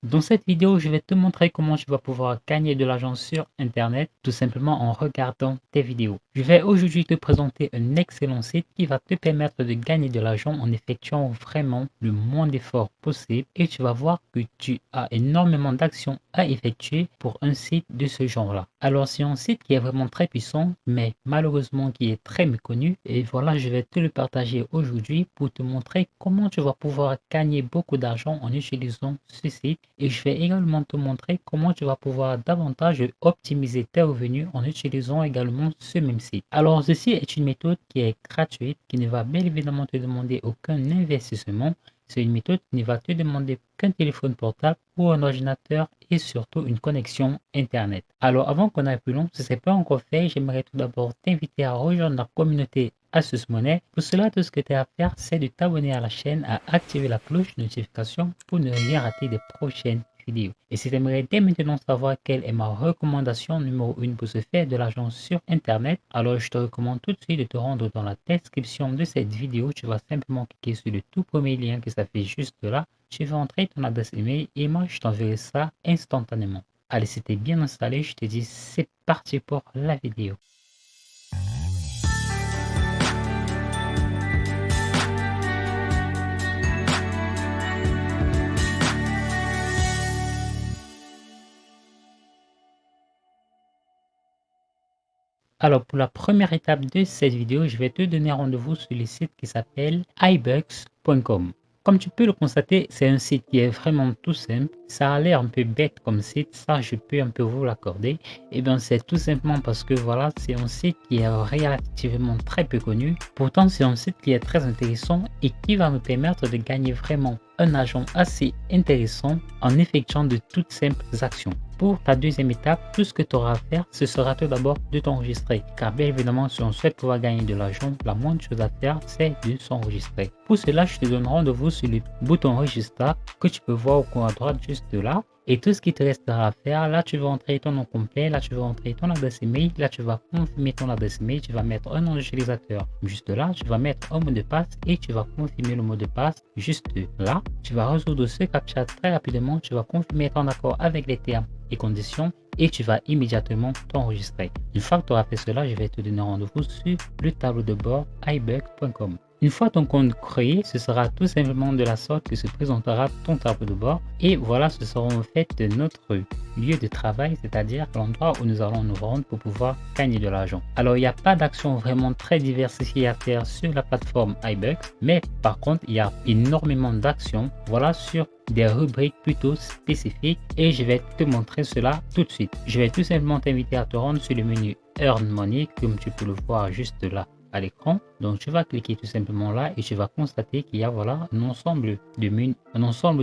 Dans cette vidéo, je vais te montrer comment tu vas pouvoir gagner de l'argent sur Internet tout simplement en regardant tes vidéos. Je vais aujourd'hui te présenter un excellent site qui va te permettre de gagner de l'argent en effectuant vraiment le moins d'efforts possible et tu vas voir que tu as énormément d'actions à effectuer pour un site de ce genre-là. Alors c'est un site qui est vraiment très puissant mais malheureusement qui est très méconnu et voilà, je vais te le partager aujourd'hui pour te montrer comment tu vas pouvoir gagner beaucoup d'argent en utilisant ce site. Et je vais également te montrer comment tu vas pouvoir davantage optimiser tes revenus en utilisant également ce même site. Alors, ceci est une méthode qui est gratuite, qui ne va bien évidemment te demander aucun investissement. C'est une méthode qui ne va te demander qu'un téléphone portable ou un ordinateur et surtout une connexion Internet. Alors, avant qu'on aille plus loin, si ce n'est pas encore fait, j'aimerais tout d'abord t'inviter à rejoindre la communauté Asus Money. Pour cela, tout ce que tu as à faire, c'est de t'abonner à la chaîne, à activer la cloche de notification pour ne rien rater des prochaines vidéos. Et si tu aimerais dès maintenant savoir quelle est ma recommandation numéro 1 pour se faire de l'argent sur Internet, alors je te recommande tout de suite de te rendre dans la description de cette vidéo. Tu vas simplement cliquer sur le tout premier lien qui s'affiche juste là. Tu vas entrer ton adresse email et moi je t'enverrai ça instantanément. Allez, c'était bien installé, je te dis c'est parti pour la vidéo. Alors, pour la première étape de cette vidéo, je vais te donner rendez-vous sur le site qui s'appelle iBucks.com. Comme tu peux le constater, c'est un site qui est vraiment tout simple. Ça a l'air un peu bête comme site, ça je peux un peu vous l'accorder. Et bien c'est tout simplement parce que voilà, c'est un site qui est relativement très peu connu. Pourtant, c'est un site qui est très intéressant et qui va me permettre de gagner vraiment un argent assez intéressant en effectuant de toutes simples actions. Pour ta deuxième étape, tout ce que tu auras à faire, ce sera tout d'abord de t'enregistrer. Car bien évidemment, si on souhaite pouvoir gagner de l'argent, la moindre chose à faire, c'est de s'enregistrer. Pour cela, je te donne rendez-vous sur le bouton Register que tu peux voir au coin à droite juste là. Et tout ce qui te restera à faire, là tu vas entrer ton nom complet, là tu vas entrer ton adresse email, là tu vas confirmer ton adresse email, tu vas mettre un nom d'utilisateur juste là, tu vas mettre un mot de passe et tu vas confirmer le mot de passe juste là. Tu vas résoudre ce captcha très rapidement, tu vas confirmer ton accord avec les termes et conditions et tu vas immédiatement t'enregistrer. Une fois que tu auras fait cela, je vais te donner rendez-vous sur le tableau de bord iBuck.com. Une fois ton compte créé, ce sera tout simplement de la sorte que se présentera ton tableau de bord et voilà, ce sera en fait notre lieu de travail, c'est-à-dire l'endroit où nous allons nous rendre pour pouvoir gagner de l'argent. Alors, il n'y a pas d'action vraiment très diversifiée à faire sur la plateforme iBucks, mais par contre, il y a énormément d'actions, voilà, sur des rubriques plutôt spécifiques et je vais te montrer cela tout de suite. Je vais tout simplement t'inviter à te rendre sur le menu Earn Money, comme tu peux le voir juste là à l'écran. Donc tu vas cliquer tout simplement là et tu vas constater qu'il y a voilà un ensemble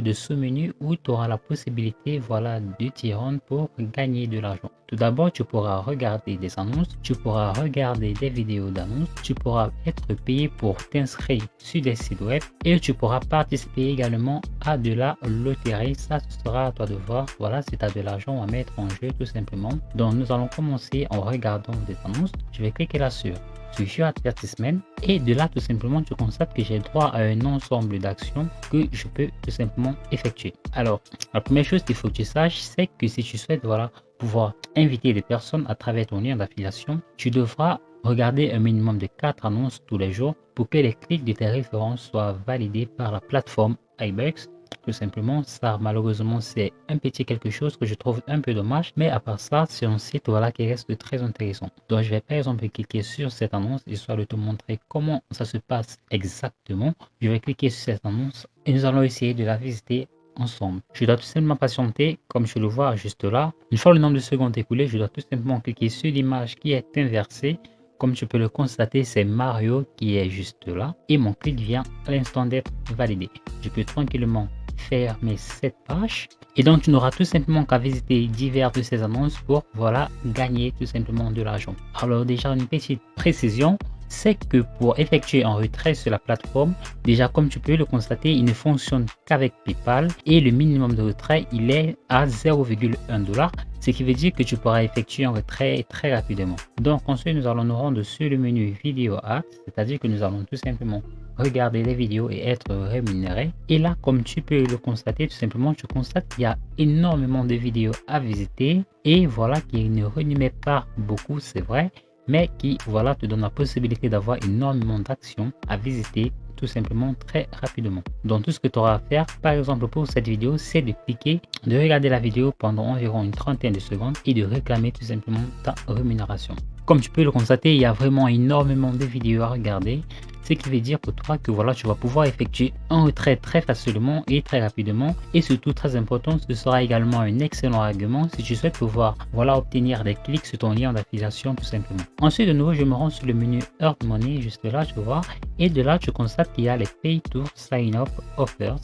de sous-menus où tu auras la possibilité voilà de t'y rendre pour gagner de l'argent. Tout d'abord, tu pourras regarder des annonces, tu pourras regarder des vidéos d'annonces, tu pourras être payé pour t'inscrire sur des sites web et tu pourras participer également à de la loterie. Ça, ce sera à toi de voir. Voilà, si tu as de l'argent à mettre en jeu tout simplement. Donc nous allons commencer en regardant des annonces. Je vais cliquer là sur Your Advertisement et de là tout simplement tu constates que j'ai droit à un ensemble d'actions que je peux tout simplement effectuer. Alors la première chose qu'il faut que tu saches, c'est que si tu souhaites voilà pouvoir inviter des personnes à travers ton lien d'affiliation, tu devras regarder un minimum de 4 annonces tous les jours pour que les clics de tes références soient validés par la plateforme iBucks. Tout simplement, ça malheureusement c'est un petit quelque chose que je trouve un peu dommage, mais à part ça, c'est un site voilà qui reste très intéressant. Donc je vais par exemple cliquer sur cette annonce histoire de te montrer comment ça se passe exactement. Je vais cliquer sur cette annonce et nous allons essayer de la visiter ensemble. Je dois tout simplement patienter comme je le vois juste là. Une fois le nombre de secondes écoulé, je dois tout simplement cliquer sur l'image qui est inversée. Comme tu peux le constater, c'est Mario qui est juste là et mon clic vient à l'instant d'être validé. Je peux tranquillement fermer cette page et donc tu n'auras tout simplement qu'à visiter divers de ces annonces pour voilà gagner tout simplement de l'argent. Alors déjà une petite précision, c'est que pour effectuer un retrait sur la plateforme, déjà comme tu peux le constater, il ne fonctionne qu'avec PayPal et le minimum de retrait il est à 0,1 $, ce qui veut dire que tu pourras effectuer un retrait très rapidement. Donc ensuite nous allons nous rendre sur le menu Video Ads, c'est-à-dire que nous allons tout simplement regarder les vidéos et être rémunéré. Et là, comme tu peux le constater, tout simplement, tu constates qu'il y a énormément de vidéos à visiter et voilà, qui ne rémunèrent pas beaucoup, c'est vrai, mais qui voilà te donne la possibilité d'avoir énormément d'actions à visiter tout simplement très rapidement. Donc tout ce que tu auras à faire par exemple pour cette vidéo, c'est de cliquer, de regarder la vidéo pendant environ une trentaine de secondes et de réclamer tout simplement ta rémunération. Comme tu peux le constater, il y a vraiment énormément de vidéos à regarder, ce qui veut dire pour toi que voilà, tu vas pouvoir effectuer un retrait très facilement et très rapidement. Et surtout, très important, ce sera également un excellent argument si tu souhaites pouvoir voilà, obtenir des clics sur ton lien d'affiliation tout simplement. Ensuite, de nouveau, je me rends sur le menu Earn Money, juste là, tu vois. Et de là, tu constates qu'il y a les Pay to Sign Up Offers.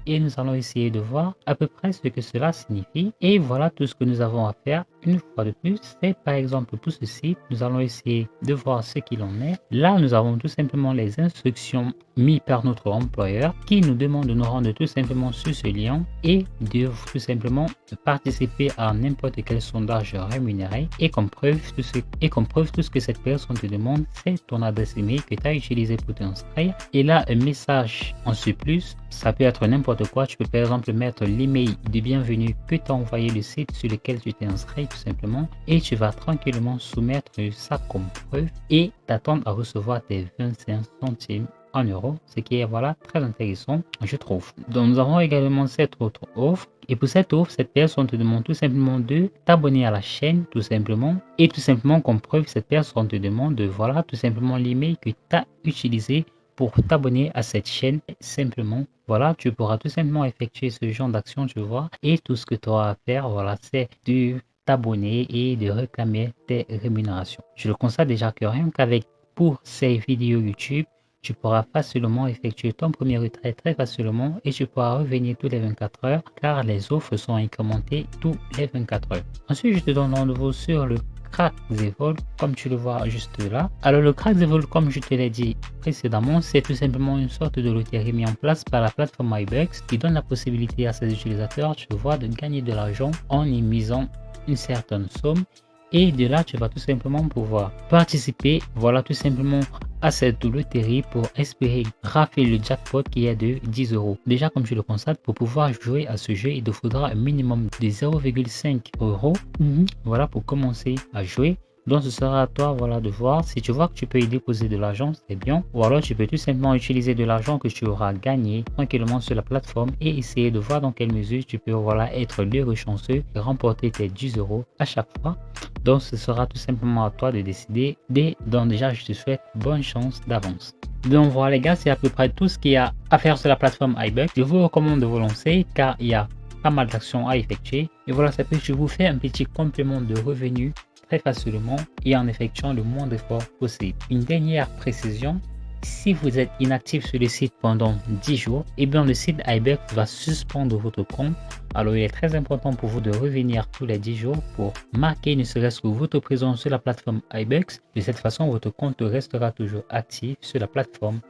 Et nous allons essayer de voir à peu près ce que cela signifie. Et voilà tout ce que nous avons à faire une fois de plus. C'est par exemple pour ce site, nous allons essayer de voir ce qu'il en est. Là, nous avons tout simplement les instructions mises par notre employeur qui nous demande de nous rendre tout simplement sur ce lien et de tout simplement participer à n'importe quel sondage rémunéré. Et comme preuve, tout ce que cette personne te demande, c'est ton adresse email que tu as utilisé pour t'inscrire. Et là, un message en surplus, ça peut être n'importe quoi. Tu peux par exemple mettre l'email de bienvenue que tu as envoyé le site sur lequel tu t'es inscrit tout simplement et tu vas tranquillement soumettre ça comme preuve et t'attendre à recevoir tes 25 centimes en euros, ce qui est voilà très intéressant je trouve. Donc nous avons également cette autre offre et pour cette offre, cette personne te demande tout simplement de t'abonner à la chaîne tout simplement et tout simplement comme preuve, cette personne te demande de voilà tout simplement l'email que tu as utilisé pour t'abonner à cette chaîne simplement. Voilà, tu pourras tout simplement effectuer ce genre d'action, tu vois, et tout ce que tu auras à faire, voilà, c'est de t'abonner et de réclamer tes rémunérations. Je le constate déjà que rien qu'avec pour ces vidéos YouTube, tu pourras facilement effectuer ton premier retrait très facilement et tu pourras revenir tous les 24 heures car les offres sont incrémentées tous les 24 heures. Ensuite, je te donne rendez-vous sur le Crack the Vault comme tu le vois juste là. Alors le Crack the Vault, comme je te l'ai dit précédemment, c'est tout simplement une sorte de loterie mise en place par la plateforme iBucks qui donne la possibilité à ses utilisateurs, tu vois, de gagner de l'argent en y misant une certaine somme. Et de là, tu vas tout simplement pouvoir participer, voilà, tout simplement à cette loterie pour espérer rafler le jackpot qui est de 10 euros. Déjà, comme tu le constates, pour pouvoir jouer à ce jeu, il te faudra un minimum de 0,5 euros. Voilà, pour commencer à jouer. Donc, ce sera à toi voilà, de voir. Si tu vois que tu peux y déposer de l'argent, c'est bien. Ou alors, tu peux tout simplement utiliser de l'argent que tu auras gagné tranquillement sur la plateforme et essayer de voir dans quelle mesure tu peux voilà, être l'heureux chanceux et remporter tes 10 euros à chaque fois. Donc, ce sera tout simplement à toi de décider. Donc, déjà, je te souhaite bonne chance d'avance. Donc, voilà, les gars, c'est à peu près tout ce qu'il y a à faire sur la plateforme iBucks. Je vous recommande de vous lancer car il y a pas mal d'actions à effectuer. Et voilà, ça peut je vous fais un petit complément de revenus très facilement et en effectuant le moins d'efforts possible. Une dernière précision. Si vous êtes inactif sur le site pendant 10 jours, et bien le site iBucks va suspendre votre compte. Alors il est très important pour vous de revenir tous les 10 jours pour marquer ne serait-ce que votre présence sur la plateforme iBucks. De cette façon, votre compte restera toujours actif sur la plateforme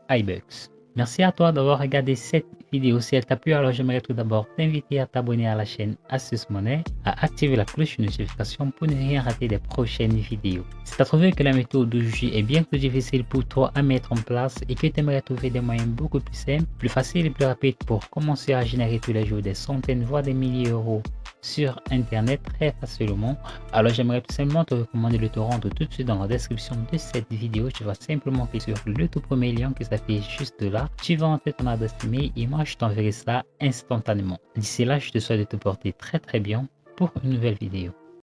iBucks. Merci à toi d'avoir regardé cette vidéo. Si elle t'a plu, alors j'aimerais tout d'abord t'inviter à t'abonner à la chaîne Astuce Money, à activer la cloche de notification pour ne rien rater des prochaines vidéos. Si tu as trouvé que la méthode d'aujourd'hui est bien plus difficile pour toi à mettre en place et que tu aimerais trouver des moyens beaucoup plus simples, plus faciles et plus rapides pour commencer à générer tous les jours des centaines voire des milliers d'euros sur internet très facilement, alors j'aimerais tout simplement te recommander de te rendre tout de suite dans la description de cette vidéo. Tu vas simplement cliquer sur le tout premier lien qui s'affiche juste là, tu vas entrer ton adresse email et moi je t'enverrai ça instantanément. D'ici là, je te souhaite de te porter très bien pour une nouvelle vidéo.